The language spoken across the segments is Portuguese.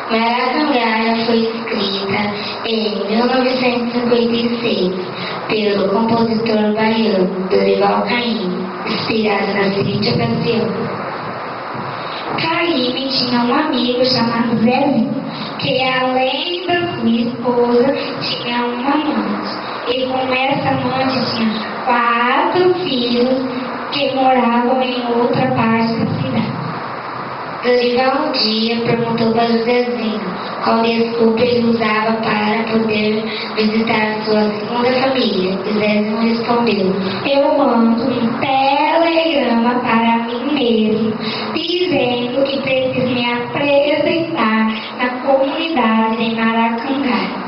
Maracangalha foi escrita em 1956 pelo compositor baiano Dorival Caymmi, inspirado na seguinte ocasião. Caymmi tinha um amigo chamado Zezinho, que além da sua esposa, tinha uma amante. E com essa amante tinha 4 filhos que moravam em outra parte da cidade. Dorival um dia perguntou para o Zezinho qual desculpa ele usava para poder visitar sua segunda família. E Zezinho respondeu: eu mando um telegrama para mim mesmo, dizendo que preciso me apresentar na comunidade de Maracangalha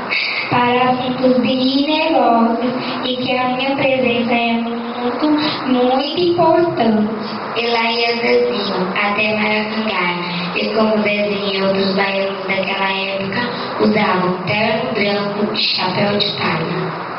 para assuntos de negócios e que a minha presença é muito importante. E lá ia Zezinho até Maracangalha. E como Zezinho e outros baianos daquela época usavam terno branco e chapéu de palha.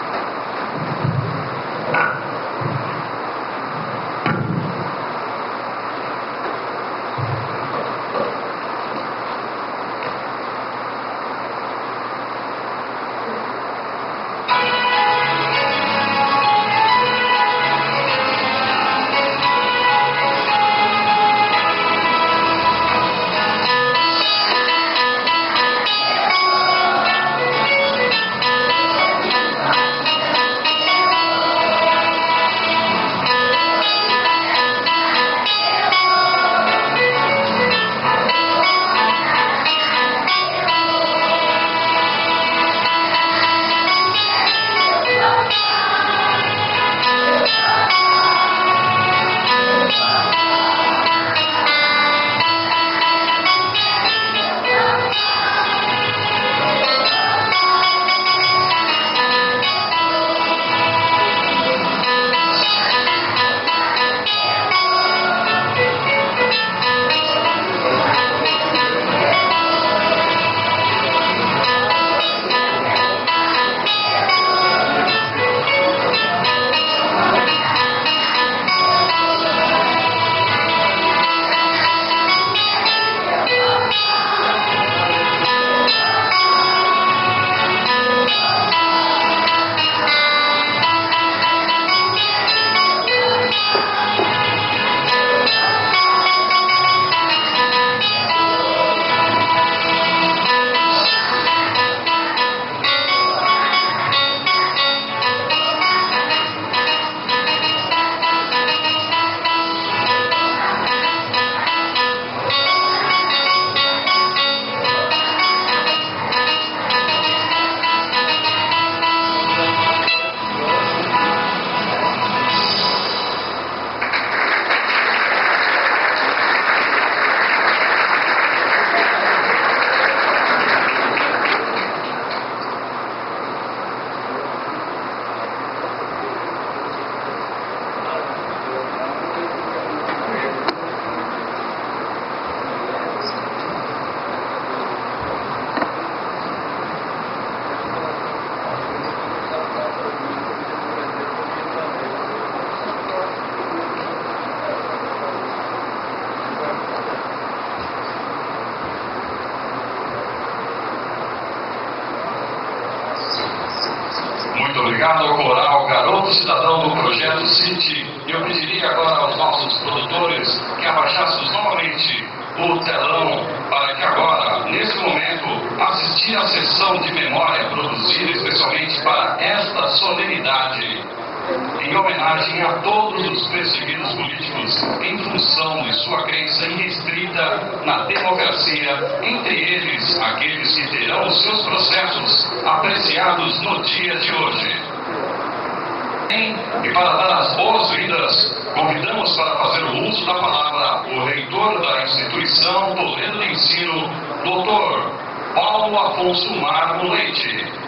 Muito obrigado ao coral Garoto Cidadão do Projeto City. Eu pediria agora aos nossos produtores que abaixassem novamente o telão para que agora, nesse momento, assistir à sessão de memória produzida especialmente para esta solenidade, em homenagem a todos os perseguidos políticos em função de sua crença irrestrita na democracia, entre eles aqueles que terão os seus processos apreciados no dia de hoje. E para dar as boas-vindas, convidamos para fazer o uso da palavra o reitor da instituição Toledo de Ensino, Dr. Paulo Afonso Marmo Leite.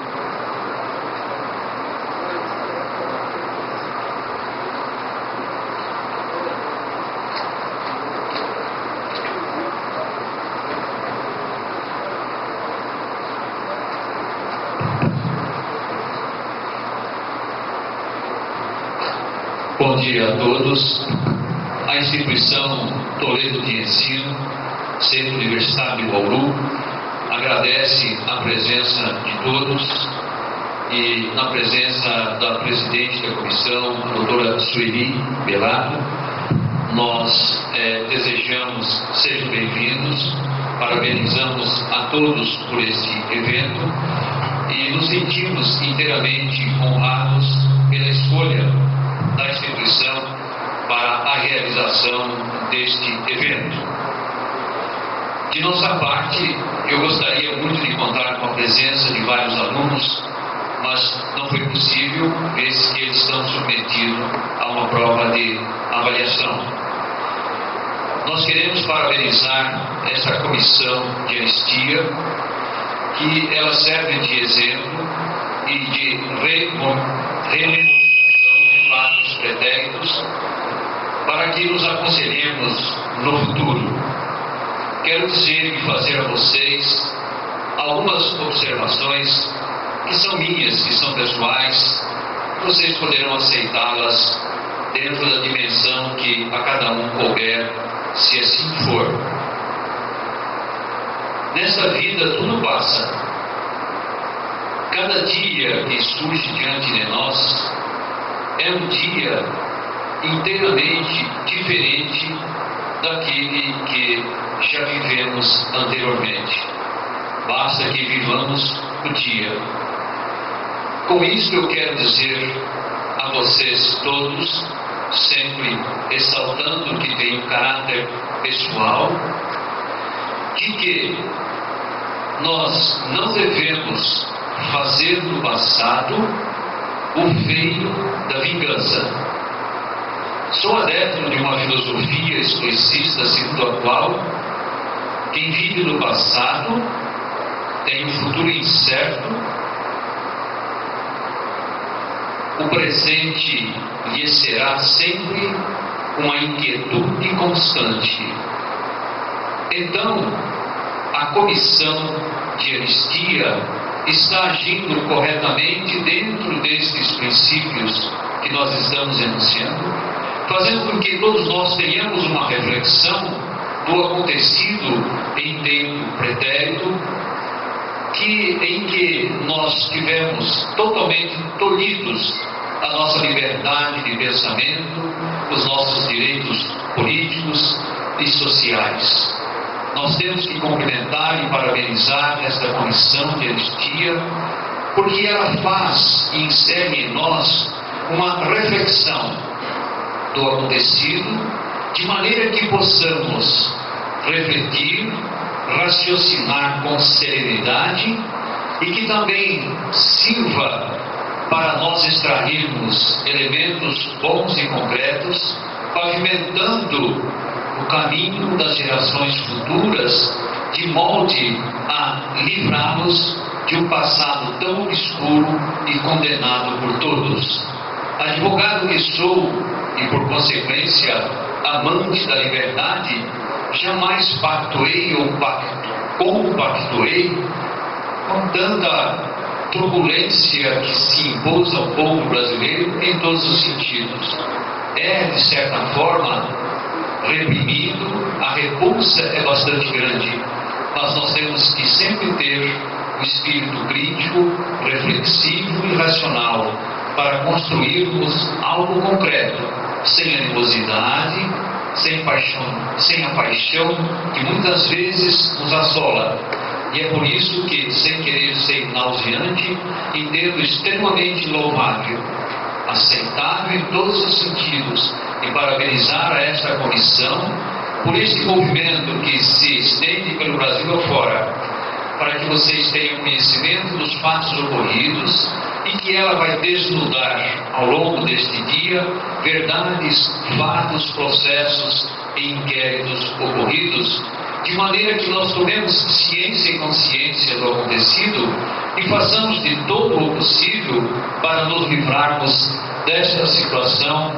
Bom dia a todos. A instituição Toledo de Ensino, Centro Universitário de Bauru, agradece a presença de todos e na presença da presidente da comissão, a doutora Sueli Belardo. Nós desejamos sejam bem-vindos, parabenizamos a todos por este evento e nos sentimos inteiramente honrados pela escolha da instituição para a realização deste evento. De nossa parte, eu gostaria muito de contar com a presença de vários alunos, mas não foi possível, visto que eles estão submetidos a uma prova de avaliação. Nós queremos parabenizar essa comissão de anistia, que ela serve de exemplo e de rememorização de fatos pretéritos para que nos aconselhemos no futuro. Quero dizer e fazer a vocês algumas observações que são minhas, que são pessoais, vocês poderão aceitá-las dentro da dimensão que a cada um couber, se assim for. Nesta vida tudo passa. Cada dia que surge diante de nós é um dia inteiramente diferente daquele que já vivemos anteriormente. Basta que vivamos o dia. Com isso eu quero dizer a vocês todos, sempre ressaltando que tem um caráter pessoal, de que nós não devemos fazer no passado o feio da vingança. Sou adepto de uma filosofia estoicista segundo a qual quem vive no passado tem um futuro incerto, o presente lhe será sempre uma inquietude constante. Então, a comissão de anistia está agindo corretamente dentro destes princípios que nós estamos enunciando, fazendo com que todos nós tenhamos uma reflexão do acontecido em tempo pretérito, em que nós tivemos totalmente tolhidos a nossa liberdade de pensamento, os nossos direitos políticos e sociais. Nós temos que cumprimentar e parabenizar esta comissão de anistia, porque ela faz e insere em nós uma reflexão do acontecido, de maneira que possamos refletir, raciocinar com serenidade e que também sirva para nós extrairmos elementos bons e concretos, pavimentando o caminho das gerações futuras, de molde a livrá-los de um passado tão obscuro e condenado por todos. Advogado que sou e, por consequência, amante da liberdade, jamais pactuei ou compactuei com tanta turbulência que se impôs ao povo brasileiro em todos os sentidos. É, de certa forma, reprimido, a repulsa é bastante grande, mas nós temos que sempre ter o espírito crítico, reflexivo e racional para construirmos algo concreto, sem animosidade, sem a paixão que muitas vezes nos assola. E é por isso que, sem querer ser nauseante, entendo extremamente louvável, aceitável em todos os sentidos, e parabenizar a esta comissão por este movimento que se estende pelo Brasil afora, para que vocês tenham conhecimento dos fatos ocorridos e que ela vai desnudar ao longo deste dia verdades, fatos, processos e inquéritos ocorridos, de maneira que nós tomemos ciência e consciência do acontecido e façamos de todo o possível para nos livrarmos desta situação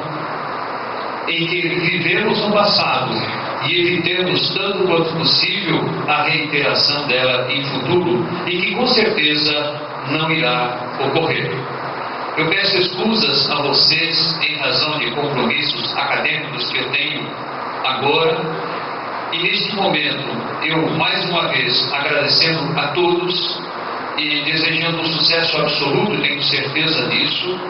em que vivemos no passado e evitemos tanto quanto possível a reiteração dela em futuro e que com certeza não irá ocorrer. Eu peço excusas a vocês em razão de compromissos acadêmicos que eu tenho agora e neste momento, eu mais uma vez agradecendo a todos e desejando um sucesso absoluto, tenho certeza disso,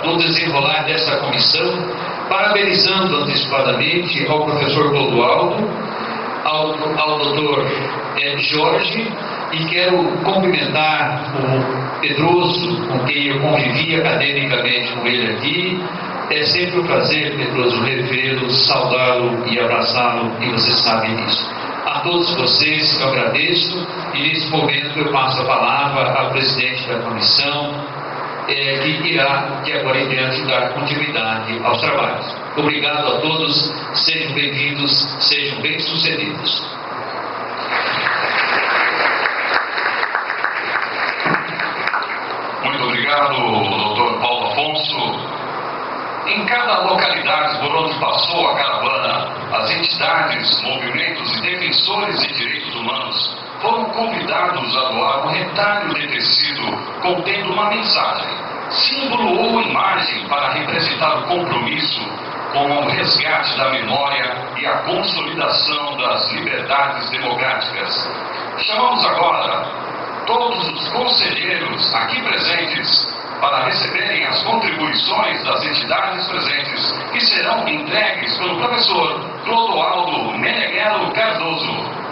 do desenrolar desta comissão, parabenizando antecipadamente ao professor Clodoaldo, ao doutor Jorge, e quero cumprimentar o Pedroso, com quem eu convivi academicamente com ele aqui. É sempre um prazer, Pedroso, revê-lo, saudá-lo e abraçá-lo, e vocês sabem disso. A todos vocês eu agradeço, e nesse momento eu passo a palavra ao presidente da comissão, que irá, de agora em diante, dar continuidade aos trabalhos. Obrigado a todos, sejam bem-vindos, sejam bem-sucedidos. Muito obrigado, Dr. Paulo Afonso. Em cada localidade por onde passou a caravana, as entidades, movimentos e defensores de direitos humanos foram convidados a doar um retalho de tecido contendo uma mensagem, símbolo ou imagem para representar o compromisso com o resgate da memória e a consolidação das liberdades democráticas. Chamamos agora todos os conselheiros aqui presentes para receberem as contribuições das entidades presentes, que serão entregues pelo professor Clodoaldo Meneghello Cardoso.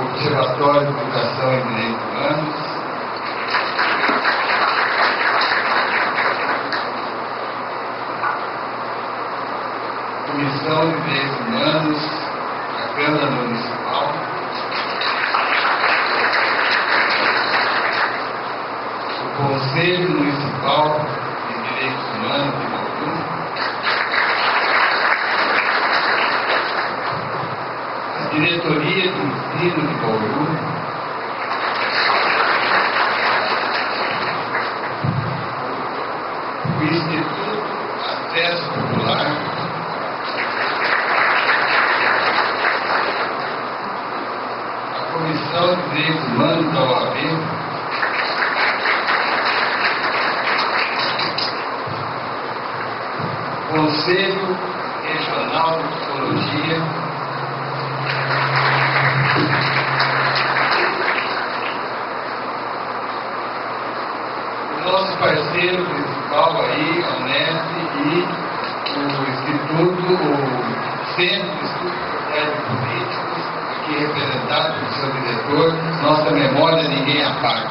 Observatório de Educação e Direitos Humanos, Comissão de Direitos Humanos da Câmara Municipal, o Conselho Municipal de Direitos Humanos de Bauru, a Diretoria de Ensino de Bauru, o Instituto Acesso Popular, a Comissão de Direitos Humanos da OAB, Conselho Regional de Psicologia, o nosso parceiro principal aí, a Unesp, e o Instituto, o Centro de Estudos Sociais e Políticos, aqui representado pelo seu diretor. Nossa memória ninguém apaga.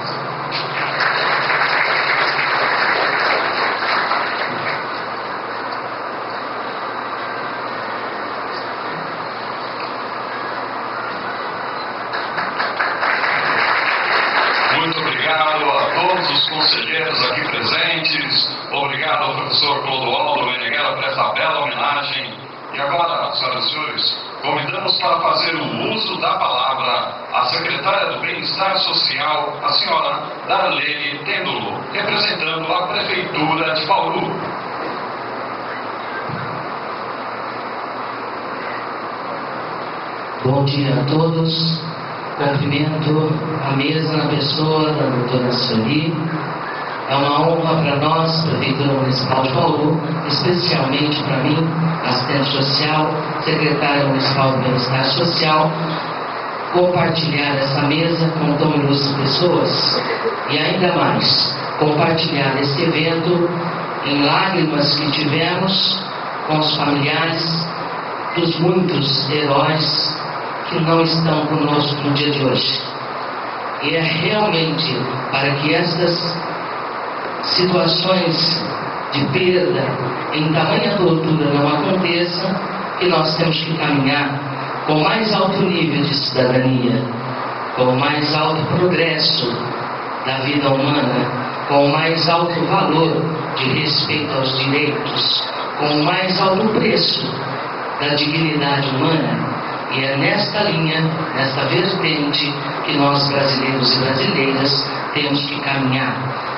Muito obrigado a todos os conselheiros aqui presentes. Obrigado ao professor Clodoaldo Meneghello por essa bela homenagem. E agora, senhoras e senhores, convidamos para fazer o uso da palavra a secretária do Bem-Estar Social, a senhora Darlene Têndulo, representando a Prefeitura de Bauru. Bom dia a todos. Cumprimento a mesa na pessoa da doutora Soli, É uma honra para nós, Prefeitura Municipal de Bauru, especialmente para mim, assistente social, secretária municipal do Bem-Estar Social, compartilhar essa mesa com tão ilustres pessoas e ainda mais, compartilhar esse evento em lágrimas que tivemos com os familiares dos muitos heróis que não estão conosco no dia de hoje. E é realmente para que essas situações de perda em tamanha tortura não aconteçam que nós temos que caminhar com o mais alto nível de cidadania, com o mais alto progresso da vida humana, com o mais alto valor de respeito aos direitos, com o mais alto preço da dignidade humana. E é nesta linha, nesta vertente, que nós brasileiros e brasileiras temos que caminhar.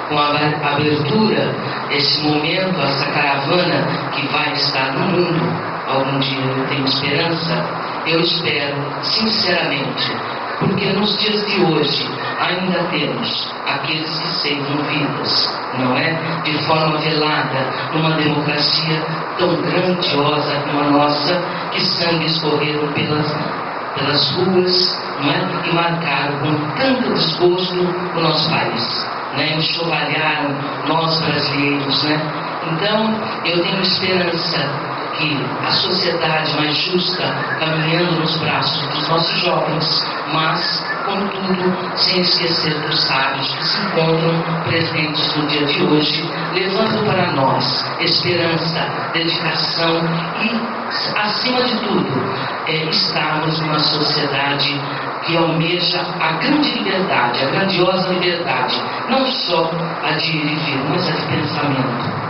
Com a abertura, esse momento, essa caravana que vai estar no mundo, algum dia eu tenho esperança, eu espero sinceramente, porque nos dias de hoje ainda temos aqueles que ceifam vidas, não é? De forma velada, numa democracia tão grandiosa como a nossa, que sangue escorreram pelas ruas, não é? E marcaram com tanto desgosto o nosso país, né? Enxovalharam nós brasileiros, né? Então, eu tenho esperança que a sociedade mais justa, caminhando nos braços dos nossos jovens, mas, contudo, sem esquecer dos sábios que se encontram presentes no dia de hoje, levando para nós esperança, dedicação e, acima de tudo, estarmos numa sociedade que almeja a grande liberdade, a grandiosa liberdade, não só a de ir e vir, mas a de pensamento.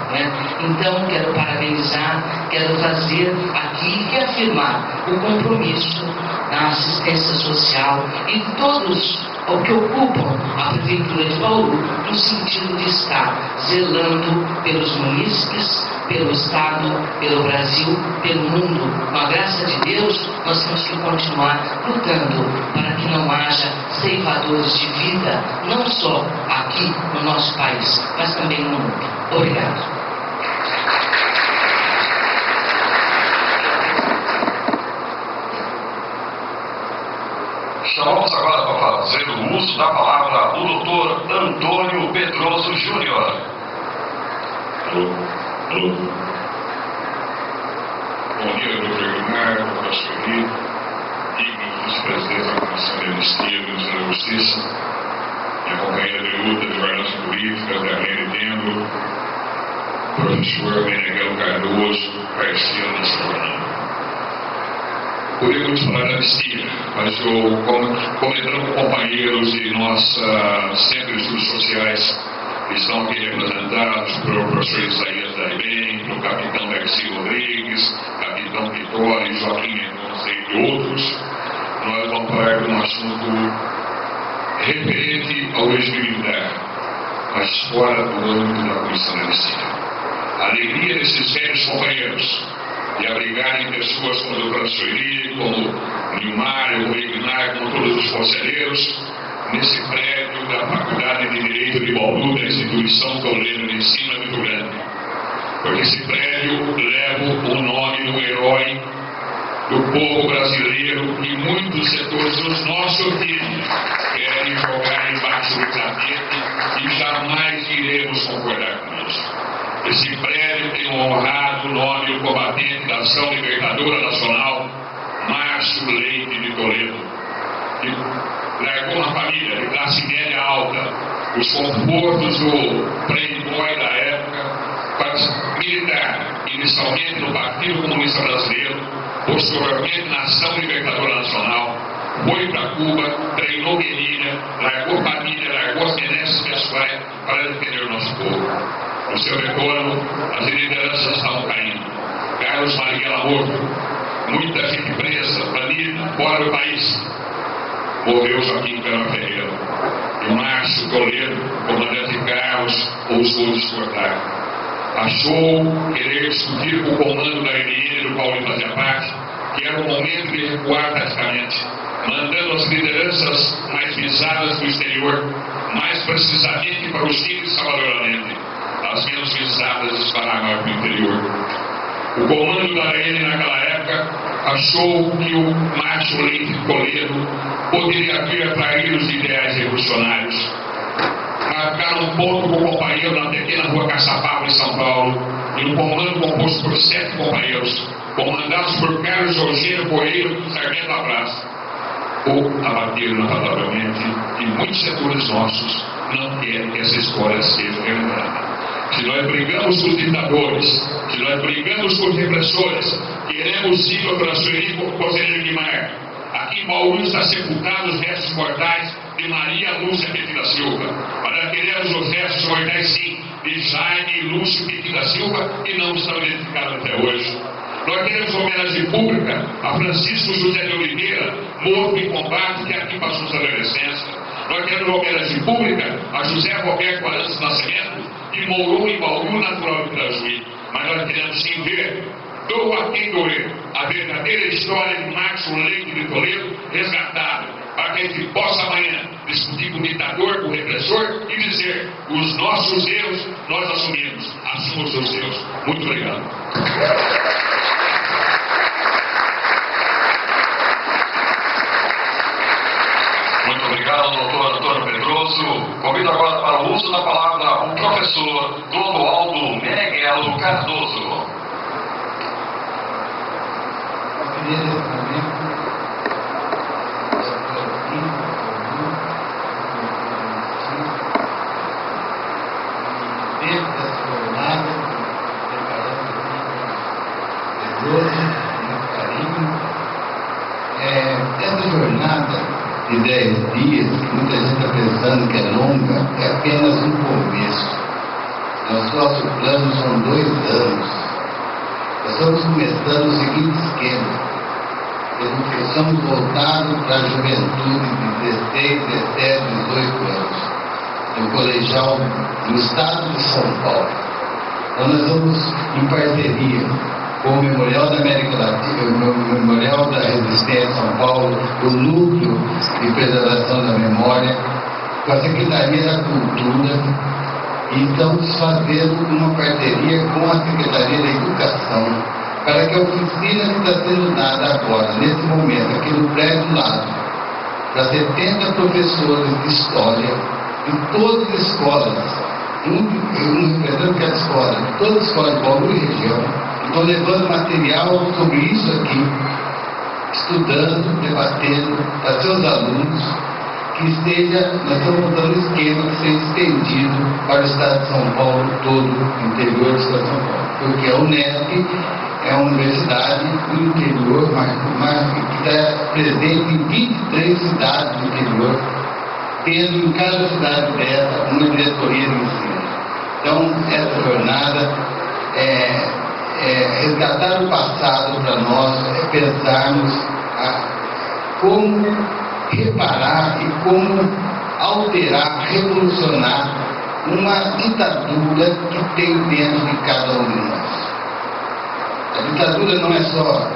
Então, quero parabenizar, quero trazer aqui e reafirmar o compromisso da assistência social e todos o que ocupam a Prefeitura de Bauru no sentido de estar zelando pelos munícipes, pelo Estado, pelo Brasil, pelo mundo. Com a graça de Deus, nós temos que continuar lutando para que não haja ceifadores de vida, não só aqui no nosso país, mas também no mundo. Obrigado. Chamamos agora para fazer o uso da palavra o doutor Antônio Pedroso Júnior. Alô. Bom dia, doutor Guilmar, doutor Sueli, digno vice-presidente da Comissão de Anistia e Ministério da Justiça, minha companheira de luta de governança política, Daniele Dembro, professor Meneghel Cardoso, Garcia Nascimento. Podemos falar da anistia, mas eu, comentando com companheiros e nós sempre estudos sociais que estão aqui representados pelo professor Isaías Daibem, pelo capitão Darcy Rodrigues, capitão Vitória, Joaquim Mendonça e outros, nós vamos falar de um assunto referente ao regime militar, mas fora do âmbito da Comissão de Anistia. A alegria desses velhos companheiros de abrigarem pessoas como a doutora Sueli, como o Nilmar, o Ignar, como todos os conselheiros, nesse prédio da Faculdade de Direito de Bauru, da instituição Toledo de Ensino, é muito grande. Porque esse prédio leva o nome do herói do povo brasileiro e muitos setores dos nossos filhos querem jogar embaixo do tapete e jamais iremos concordar com isso. Esse prédio tem um honrado nome, o combatente da Ação Libertadora Nacional, Márcio Leite de Toledo, que largou uma família de classe média alta, os confortos do playboy da época, para militar inicialmente no Partido Comunista Brasileiro, posteriormente na Ação Libertadora Nacional, foi para Cuba, treinou guerrilha, largou família, largou as benesses pessoais para defender o nosso povo. No seu retorno, as lideranças estavam caindo. Carlos Marighella morto, muita gente presa, banida, fora do país. Morreu Joaquim Cama Ferreira. E o Márcio Toledo, comandante Carlos, ousou discordar. Achou querer discutir com o comando da RN, do qual ele fazia parte, que era o momento de recuar taticamente, mandando as lideranças mais visadas do exterior mais precisamente para o Cine Salvador Allende, as menos visadas de Paraná para o interior. O comando da AN naquela época achou que o Márcio Leite Toledo poderia vir a trair os ideais revolucionários. Marcaram um ponto com o companheiro na pequena rua Caçapava, em São Paulo, e um comando composto por 7 companheiros, comandados por Carlos Eugênio Correia e Sargento Abraço, o abateram notavelmente, e muitos setores nossos não querem que essa história seja relembrada. Se nós brigamos com os ditadores, se nós brigamos com os repressores, queremos sim, doutora Sueli Coselho Guimar. Aqui em Bauru está sepultado os restos mortais de Maria Lúcia Petit da Silva. Mas nós queremos os restos mortais sim, de Jaime e Lúcio Petit da Silva, que não estão identificados até hoje. Nós queremos homenagem pública a Francisco José de Oliveira, morto em combate, que aqui passou sua adolescência. Nós queremos homenagem pública a José Roberto Arantes Nascimento, que morou em Bauru, natural de Pirajuí. Mas nós queremos sim ver, doa quem doer, a verdadeira história de Márcio Leite de Toledo resgatada, para que a gente possa amanhã discutir com o ditador, com o repressor e dizer: os nossos erros nós assumimos, assuma os seus erros. Muito obrigado. Muito obrigado, doutor Antônio Pedroso. Convido agora para o uso da palavra o professor Clodoaldo Meneghello Cardoso. Dentro dessa jornada, muito carinho. Essa jornada de 10 dias, que muita gente está pensando que é longa, é apenas um começo. Nosso plano são 2 anos. Nós estamos começando o seguinte esquema. Estamos voltados para a juventude de 16, 17, 18 anos, no colegial do estado de São Paulo. Então nós vamos em parceria com o Memorial da América Latina, o Memorial da Resistência de São Paulo, o Núcleo de Preservação da Memória, com a Secretaria da Cultura, e estamos fazendo uma parceria com a Secretaria da Educação, para que a oficina que está sendo dada agora, nesse momento, aqui no prédio do lado, para 70 professores de história, de todas as escolas, representando cada escola, de todas as escolas de Bauru e região, estou levando material sobre isso aqui, estudando, debatendo para seus alunos, que esteja, nós estamos dando um esquema que seja estendido para o estado de São Paulo todo, o interior do estado de São Paulo, porque a Unesp é uma universidade do interior, que está presente em 23 cidades do interior, tendo em cada cidade dessa uma diretoria de ensino. Então, essa jornada resgatar o passado para nós, pensarmos como reparar e como alterar, revolucionar uma ditadura que tem dentro de cada um de nós. A ditadura não é só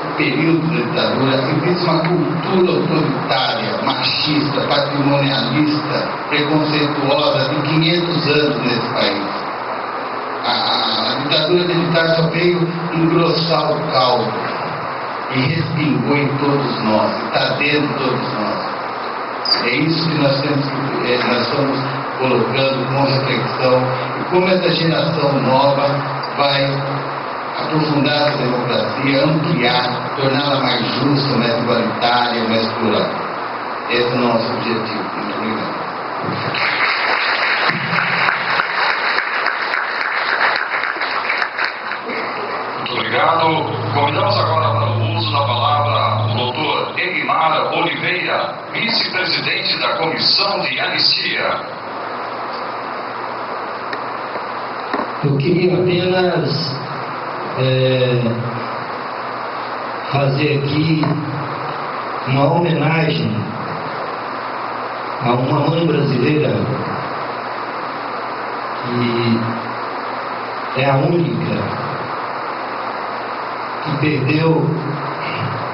o período da ditadura, existe uma cultura autoritária, machista, patrimonialista, preconceituosa de 500 anos nesse país. A ditadura militar só veio engrossar o caldo e respingou em todos nós, está dentro de todos nós. É isso que nós temos que, nós estamos colocando com reflexão, e como essa geração nova vai aprofundar a democracia, ampliar, torná-la mais justa, mais igualitária, mais plural. Esse é o nosso objetivo. Muito obrigado. Muito obrigado. Convidamos agora para o uso da palavra o doutor Egmar Oliveira, vice-presidente da Comissão de Anistia. Eu queria apenas fazer aqui uma homenagem a uma mãe brasileira que é a única que perdeu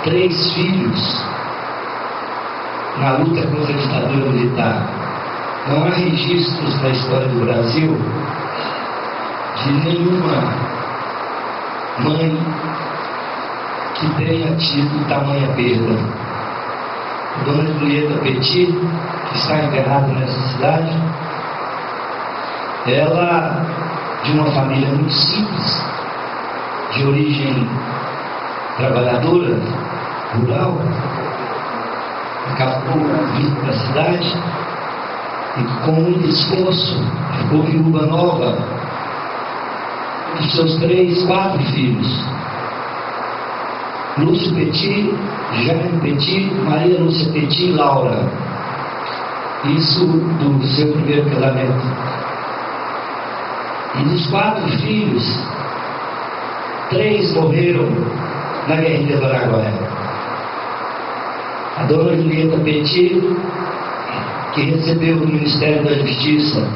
3 filhos na luta contra a ditadura militar. não há registros na história do Brasil de nenhuma mãe que tenha tido tamanha perda. A dona Julieta Petit, que está enterrada nessa cidade, ela, de uma família muito simples, de origem trabalhadora, rural, acabou vindo para a cidade e com muito esforço ficou viúva nova dos seus 3, 4 filhos. Lúcio Petit, Jaime Petit, Maria Lúcia Petit e Laura. Isso do seu primeiro casamento. E dos 4 filhos, 3 morreram na guerrilha do Araguaia. A dona Julieta Petit, que recebeu do Ministério da Justiça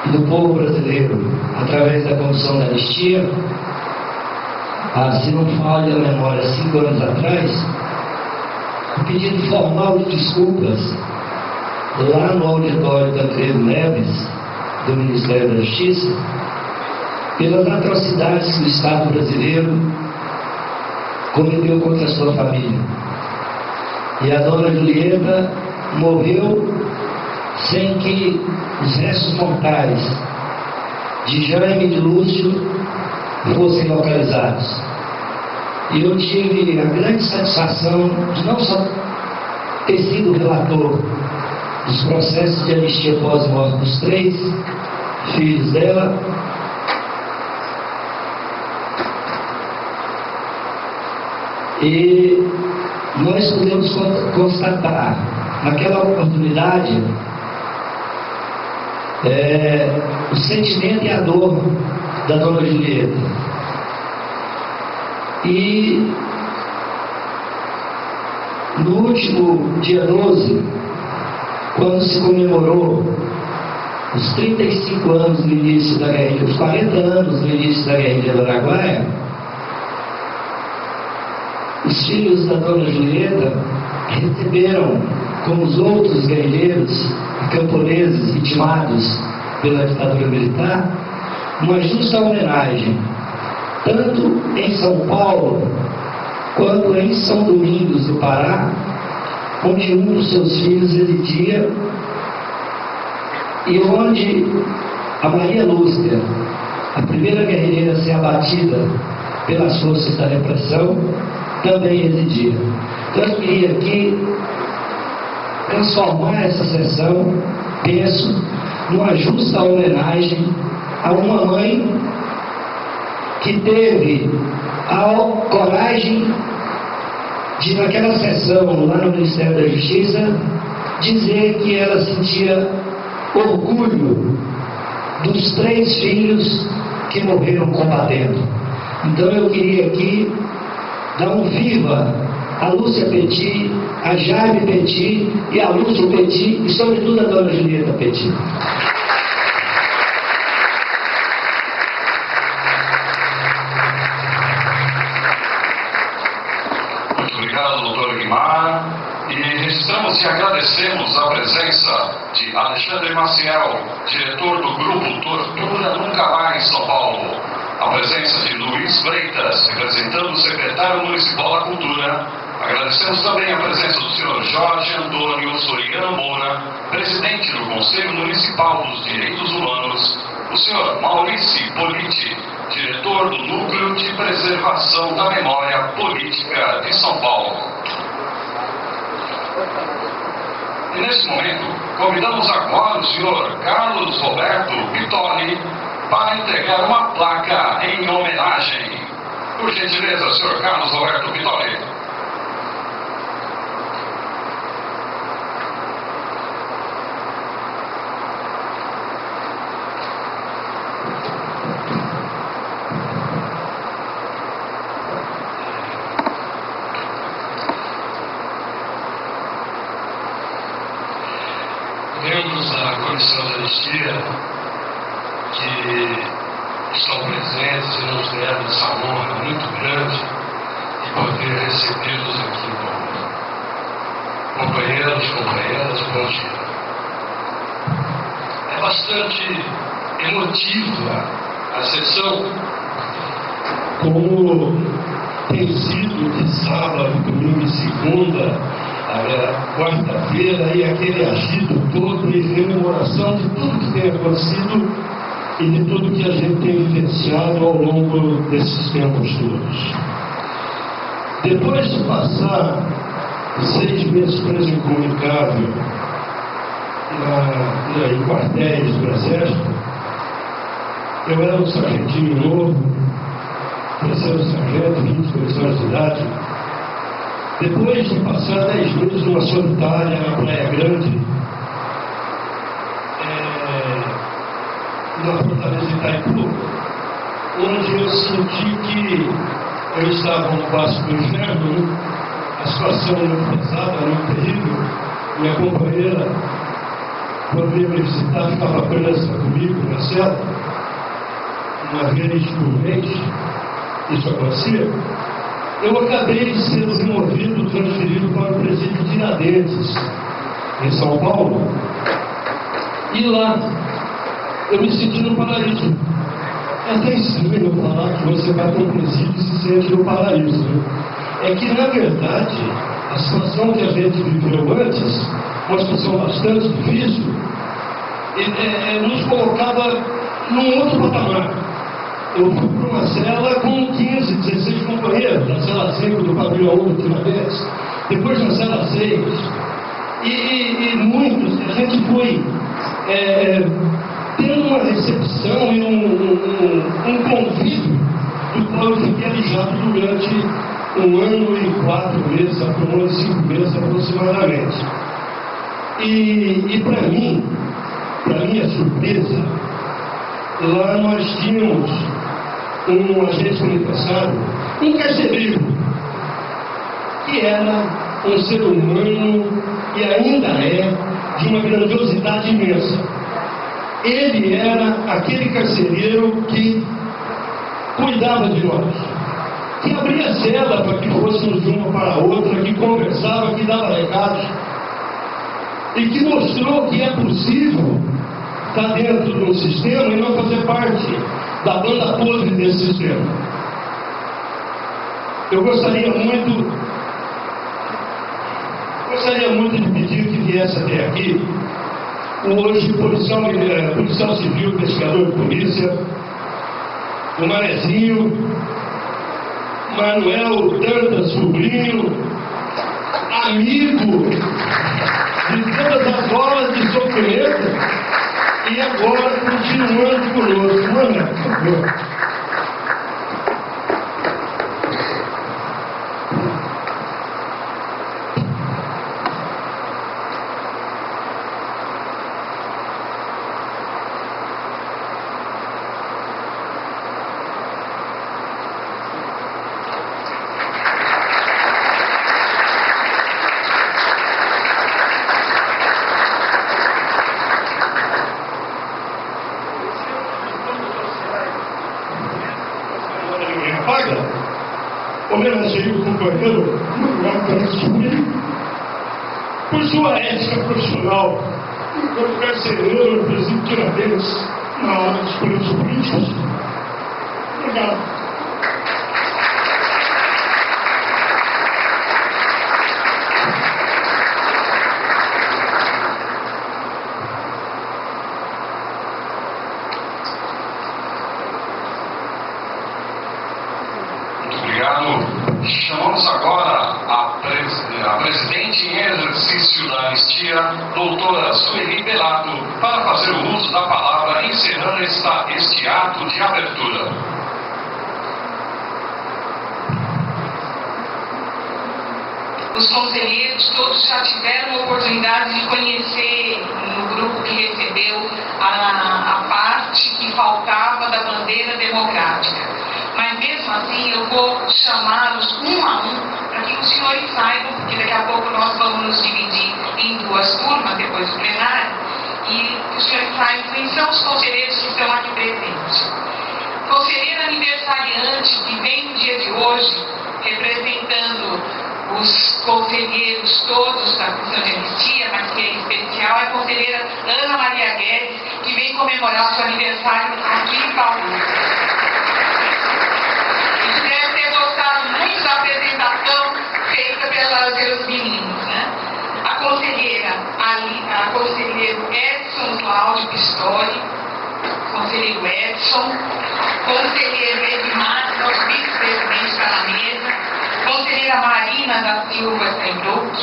e do povo brasileiro, através da Comissão da Anistia, se não falha a memória, 5 anos atrás, um pedido formal de desculpas lá no auditório Tancredo Neves, do Ministério da Justiça, pelas atrocidades que o Estado brasileiro cometeu contra a sua família. E a dona Julieta morreu sem que os restos mortais de Jaime e de Lúcio fossem localizados. E eu tive a grande satisfação de não só ter sido relator dos processos de anistia pós-morte dos 3 filhos dela, e nós podemos constatar naquela oportunidade o sentimento e a dor da dona Julieta. E no último dia 12, quando se comemorou os 35 anos do início da guerrilha, os 40 anos do início da guerrilha do Araguaia, os filhos da dona Julieta receberam, como os outros guerrilheiros e camponeses vitimados pela ditadura militar, uma justa homenagem, tanto em São Paulo quanto em São Domingos do Pará, onde um dos seus filhos residia e onde a Maria Lúcia, a primeira guerrilheira a ser abatida pelas forças da repressão, também residia. Então eu queria aqui transformar essa sessão, penso, numa justa homenagem a uma mãe que teve a coragem de, naquela sessão lá no Ministério da Justiça, dizer que ela sentia orgulho dos 3 filhos que morreram combatendo. Então eu queria aqui dar um viva a Lúcia Petit, a Jaime Petit e a Lúcia Petit e sobretudo a dona Julieta Petit. Muito obrigado, doutor Guimar. E registramos e agradecemos a presença de Alexandre Maciel, diretor do Grupo Tortura Nunca Mais São Paulo. A presença de Luiz Freitas, representando o secretário municipal da Cultura. Agradecemos também a presença do senhor Jorge Antônio Soriano Moura, presidente do Conselho Municipal dos Direitos Humanos, o senhor Maurício Politi, diretor do Núcleo de Preservação da Memória Política de São Paulo. E neste momento, convidamos agora o senhor Carlos Roberto Pitoli para entregar uma placa em homenagem. Por gentileza, senhor Carlos Roberto Pitoli. Membros da Comissão da Anistia que estão presentes e nos deram essa honra muito grande de poder recebê-los aqui como companheiras, bom dia. bastante emotiva a sessão. Como tem sido de sábado, domingo e segunda, quarta-feira, e aquele agito todo e rememoração de tudo que tem acontecido e de tudo que a gente tem vivenciado ao longo desses tempos todos. Depois de passar 6 meses preso incomunicável em quartéis do Exército, eu era um sargentinho novo, terceiro sargento, 22 anos de idade. Depois de passar 10 meses numa solitária na Praia Grande, na Fortaleza de Itaipu, onde eu senti que eu estava no passo do inferno, a situação muito pesada, muito terrível. Minha companheira, quando ia me visitar, ficava presa comigo na cela, uma vez por mês. Isso acontecia. Eu acabei sendo removido, transferido para o presídio de Tiradentes, em São Paulo. E lá, eu me senti no paraíso. É até estranho falar que você vai para um presídio e se sente no paraíso, né? É que, na verdade, a situação que a gente viveu antes, uma situação bastante difícil, nos colocava num outro patamar. Eu fui para uma cela com 15, 16 companheiros, na cela 5 do pavilhão 1 do Tiradentes, depois na cela 6. E muitos, a gente foi tendo uma recepção e um convívio do qual eu fiquei alijado durante 1 ano e 4 meses, até 1 ano e 5 meses aproximadamente. E para mim, para minha surpresa, lá nós tínhamos um agente penitenciário, um carcereiro, que era um ser humano e ainda é de uma grandiosidade imensa. Ele era aquele carcereiro que cuidava de nós, que abria a cela para que fôssemos de uma para a outra, que conversava, que dava recados, e que mostrou que é possível estar dentro de um sistema e não fazer parte da banda podre desse sistema. Eu gostaria muito de pedir que viesse até aqui hoje policial civil, pescador de polícia, o Manezinho, Manuel Dantas Sobrinho, amigo de todas as horas de sofrimento, e agora continuando conosco. Mano, por favor. Homenageei o companheiro Manuel Dantas Sobrinho por sua ética profissional enquanto carcereiro no presídio Tiradentes na hora dos presos políticos. Obrigado. Chamamos agora a presidente em exercício da Anistia, doutora Sueli Belato, para fazer o uso da palavra, encerrando este ato de abertura. Os conselheiros todos já tiveram a oportunidade de conhecer no grupo que recebeu a parte que faltava da bandeira democrática. Mas mesmo assim eu vou chamá-los um a um para que os senhores saibam, porque daqui a pouco nós vamos nos dividir em 2 turmas depois do plenário, e os senhores saibam quem são os conselheiros que estão aqui presentes. Conselheiro aniversariante que vem no dia de hoje, representando os conselheiros todos da Comissão de Anistia, mas que é especial, é a conselheira Ana Maria Guedes, que vem comemorar seu aniversário aqui em Bauru. E deve ter gostado muito da apresentação feita pelos meninos, né? A conselheiro Edson Cláudio Pistori, conselheiro Edson, conselheiro Edmar, nosso vice-presidente está na mesa, conselheira Marina da Silva Steinbruck,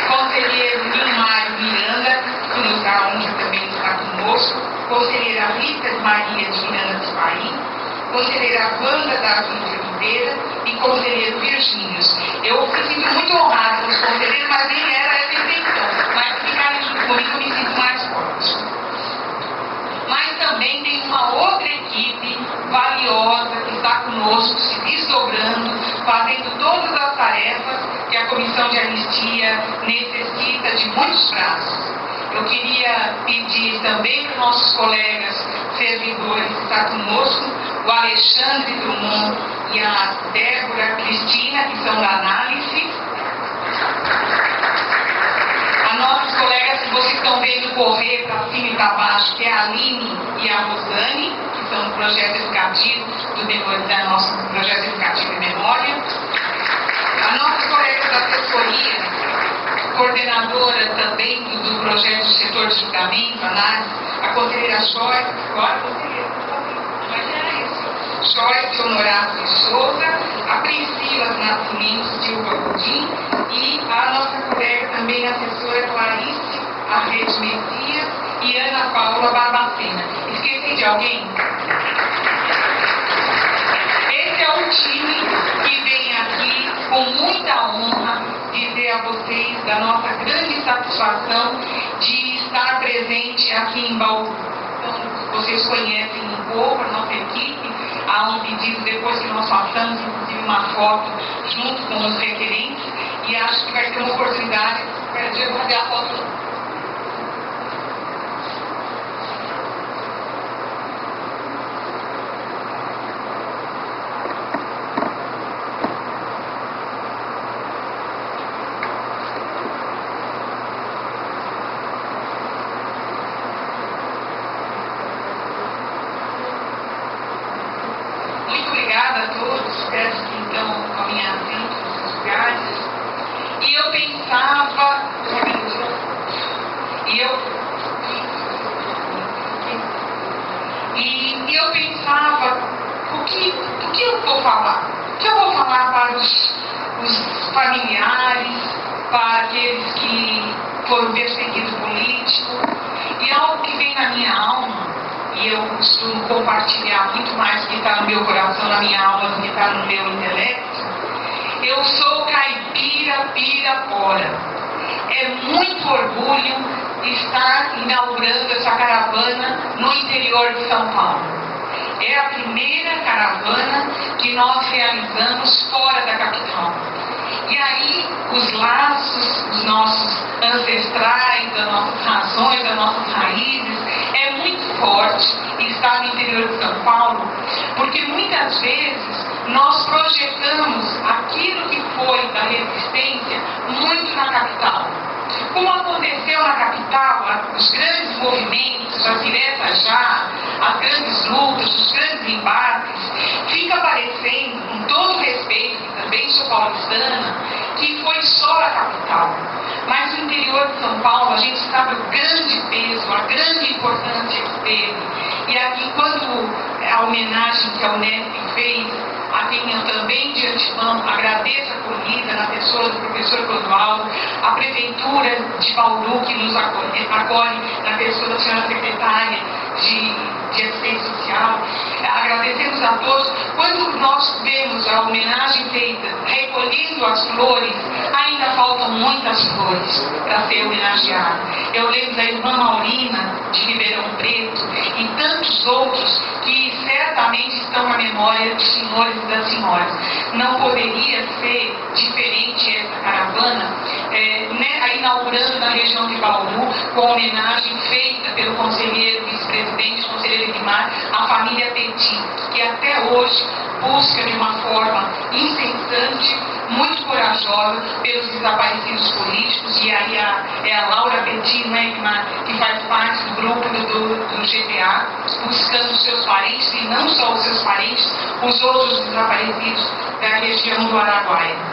conselheiro Nilmar Miranda, que nos dá honra também está conosco, conselheira Rita Maria de Miranda dos Paim, conselheira Wanda da Oliveira e conselheiro Virgínios. Eu me sinto muito honrado com os conselheiros, mas nem era essa a intenção. Mas ficarem junto comigo, eu me sinto mais forte. Mas também tem uma outra equipe valiosa que está conosco, se desdobrando, fazendo todas as tarefas que a Comissão de Anistia necessita de muitos braços. Eu queria pedir também para os nossos colegas servidores que estão conosco, o Alexandre Drummond e a Débora Cristina, que são da análise. As nossas colegas que vocês estão vendo correr para cima e para baixo, que é a Aline e a Rosane, que são do projeto educativo, da nosso projeto educativo de memória. As nossas colegas da assessoria, coordenadora também do projeto do setor de julgamento, análise, a conselheira Joyce Honorato de Souza, a Priscila Nascimento Silva Godin e a nossa colega também, a assessora Clarice Arrede Messias e Ana Paula Barbacena. Esqueci de alguém? Esse é o time que vem aqui com muita honra dizer a vocês da nossa grande satisfação de estar presente aqui em Bauru. Então, vocês conhecem um pouco a nossa equipe, há um pedido depois que nós passamos, inclusive uma foto junto com os requerentes, e acho que vai ter uma oportunidade de fazer a foto. E eu pensava, o que eu vou falar? O que eu vou falar para os familiares, para aqueles que foram perseguidos políticos? E algo que vem na minha alma, e eu costumo compartilhar muito mais do que está no meu coração, na minha alma, do que está no meu intelecto. Eu sou caipira, pirapora. É muito orgulho estar inaugurando essa caravana no interior de São Paulo. É a primeira caravana que nós realizamos fora da capital. E aí, os laços dos nossos ancestrais, das nossas razões, das nossas raízes, é muito forte estar no interior de São Paulo, porque muitas vezes nós projetamos aquilo que foi da resistência muito na capital. Como aconteceu na capital, os grandes movimentos, as diretas já, as grandes lutas, os grandes embates, fica parecendo, com todo respeito, que também sou paulistana, que foi só a capital. Mas no interior de São Paulo, a gente sabe o grande peso, a grande importância que teve. E aqui, quando a homenagem que a Unesp fez, a quem eu também de antemão agradeço a acolhida na pessoa do professor Clodoaldo, a Prefeitura de Bauru que nos acolhe na pessoa da senhora secretária de Assistência Social. Agradecemos a todos. Quando nós vemos a homenagem feita, recolhendo as flores, ainda faltam muitas flores para ser homenageado. Eu lembro da irmã Maurina de Ribeirão Preto e tantos outros que certamente estão na memória dos senhores e das senhoras. Não poderia ser diferente essa caravana, inaugurando na região de Bauru, com homenagem feita pelo conselheiro vice-presidente, conselheiro Edmar, a família Petit, que até hoje busca de uma forma incessante, muito corajosa, corajosa pelos desaparecidos políticos, e aí é a Laura Petit, né, que faz parte do grupo do GPA, buscando os seus parentes, e não só os seus parentes, os outros desaparecidos da região do Araguaia.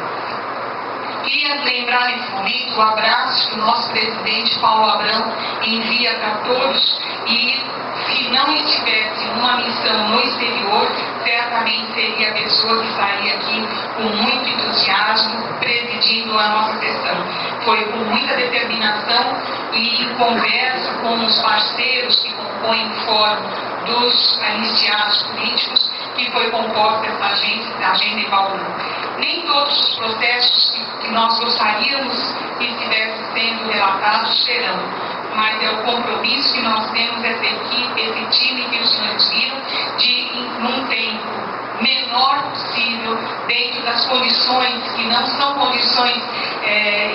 Queria lembrar nesse momento o abraço que o nosso presidente Paulo Abrão envia para todos, e se não estivesse numa missão no exterior, certamente seria a pessoa que estaria aqui com muito entusiasmo, presidindo a nossa sessão. Foi com muita determinação e em conversa com os parceiros que compõem o Fórum dos Anistiados Políticos que foi composta essa agenda em Bauru. Nem todos os processos que nós gostaríamos que estivessem sendo relatados serão, mas é o compromisso que nós temos, essa equipe, esse time que os senhores viram, de, num tempo menor possível, dentro das condições que não são condições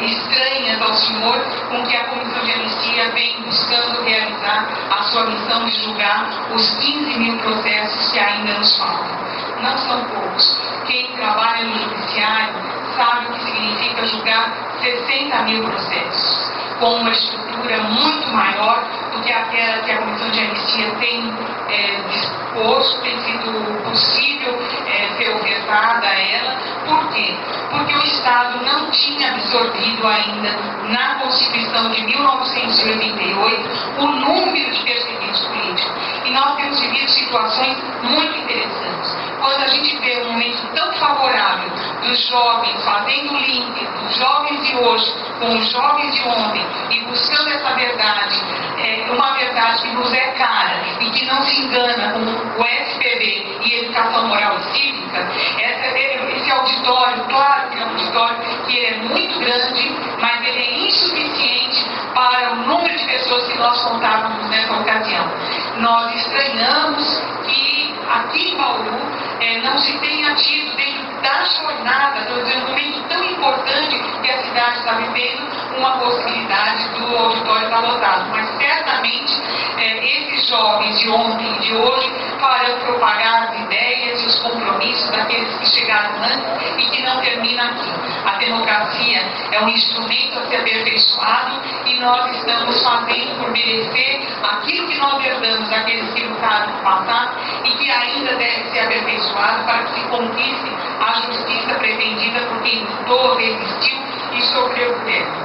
estranhas ao senhor, com que a Comissão de Anistia vem buscando realizar a sua missão de julgar os 15 mil processos que ainda nos faltam. Não são poucos. Quem trabalha no judiciário sabe o que significa julgar 60 mil processos, com uma estrutura muito maior do que aquela que a Comissão de Anistia tem disposto, tem sido possível ser ofertada a ela. Por quê? Porque o Estado não tinha absorvido ainda na Constituição de 1988 o número de perseguidos políticos. E nós temos vivido situações muito interessantes. Quando a gente vê um momento tão favorável dos jovens fazendo link dos jovens de hoje com os jovens de ontem e buscando essa verdade, uma verdade que nos é cara e que não se engana com o SPB e Educação Moral e Cívica, esse auditório, claro que é um auditório que é muito grande, mas ele é insuficiente para o número de pessoas que nós contávamos nessa ocasião. Nós estranhamos que aqui em Bauru não se tenha tido, dentro da jornada, de um momento tão importante que a cidade está vivendo, uma possibilidade do auditório estar lotado. Mas certamente esses jovens de ontem e de hoje farão propagar as ideias e os compromissos daqueles que chegaram antes e que não terminam aqui. A democracia é um instrumento a ser aperfeiçoado e nós estamos fazendo por merecer aquilo que nós herdamos daqueles que lutaram no passado e que ainda deve ser aperfeiçoado para que se conquiste a justiça pretendida por quem lutou, resistiu e sofreu por ela.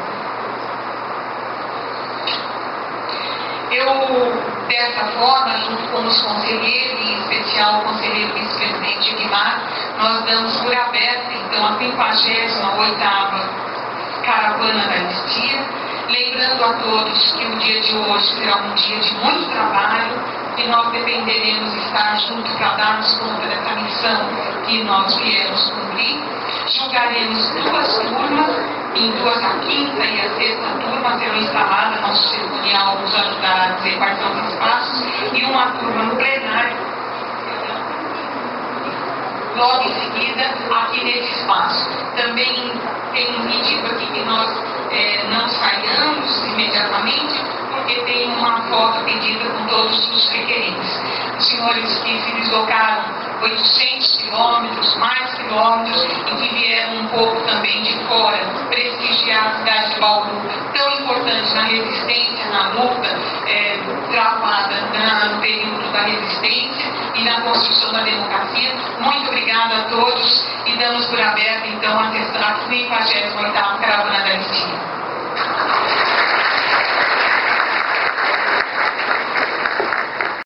Dessa forma, junto com os conselheiros, em especial o conselheiro vice-presidente Guimar, nós damos por aberta, então, a 58ª Caravana da Anistia, lembrando a todos que o dia de hoje será um dia de muito trabalho, que nós dependeremos estar juntos para darmos conta dessa missão que nós viemos cumprir. Julgaremos 2 turmas, em 2 a 5ª e a 6ª turma serão instaladas, nosso cerimonial nos ajudará a dizer quais são os espaços, e uma turma no plenário, logo em seguida, aqui nesse espaço. Também tem um pedido aqui que nós não saiamos imediatamente, porque tem uma foto pedida com todos os requerentes. Os senhores que se deslocaram 800 quilômetros, mais quilômetros, e que vieram um pouco também de fora, prestigiar a cidade de Bauru, tão importante na resistência, na luta travada no período da resistência e na construção da democracia. Muito obrigada a todos e damos por aberta, então, a 58ª Caravana da Anistia.